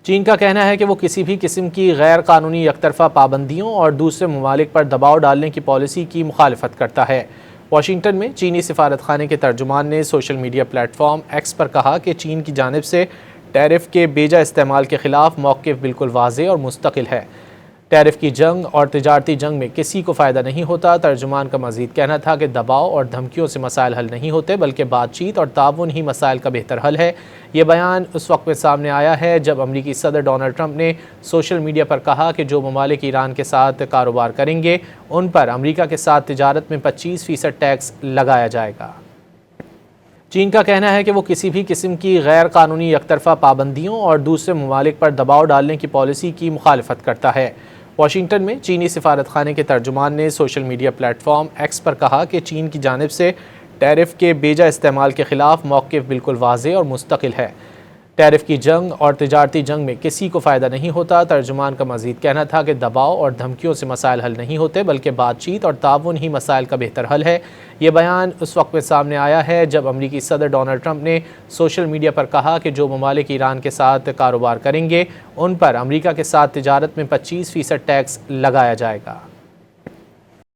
چین کا کہنا ہے کہ وہ کسی بھی قسم کی غیر قانونی یک طرفہ پابندیوں اور دوسرے ممالک پر دباؤ ڈالنے کی پالیسی کی مخالفت کرتا ہے۔ واشنگٹن میں چینی سفارت خانے کے ترجمان نے social media platform X پر کہا کہ چین کی جانب سے ٹیرف کے بیجا استعمال کے خلاف موقف بالکل واضح اور مستقل ہے۔ ٹیرف کی جنگ اور تجارتی جنگ میں کسی کو فائدہ نہیں ہوتا۔ ترجمان کا مزید کہنا تھا کہ دباؤ اور دھمکیوں سے مسائل حل نہیں ہوتے بلکہ بات چیت اور تعاون ہی مسائل کا بہتر حل ہے۔ یہ بیان اس وقت میں سامنے آیا ہے جب امریکی صدر ڈونلڈ ٹرمپ نے سوشل میڈیا پر کہا کہ جو ممالک ایران کے ساتھ کاروبار کریں گے ان پر امریکہ کے ساتھ تجارت میں 25% ٹیکس لگایا جائے گا۔ چین کا کہنا ہے کہ وہ کسی بھی قسم کی غیر قانونی یک طرفہ پابندیوں اور دوسرے ممالک پر دباؤ ڈالنے کی پالیسی کی مخالفت کرتا ہے۔ واشنگٹن میں چینی سفارت خانے کے ترجمان نے social media platform X پر کہا کہ چین کی جانب سے ٹیرف کے بیجا استعمال کے خلاف موقف بالکل واضح اور مستقل ہے۔ ٹیرف کی جنگ اور تجارتی جنگ میں کسی کو فائدہ نہیں ہوتا۔ ترجمان کا مزید کہنا تھا کہ دباؤ اور دھمکیوں سے مسائل حل نہیں ہوتے بلکہ بات چیت اور تعاون ہی مسائل کا بہتر حل ہے۔ یہ بیان اس وقت میں سامنے آیا ہے جب امریکی صدر ڈونلڈ ٹرمپ نے سوشل میڈیا پر کہا کہ جو ممالک ایران کے ساتھ کاروبار کریں گے ان پر امریکہ کے ساتھ تجارت میں 25% ٹیکس لگایا جائے گا۔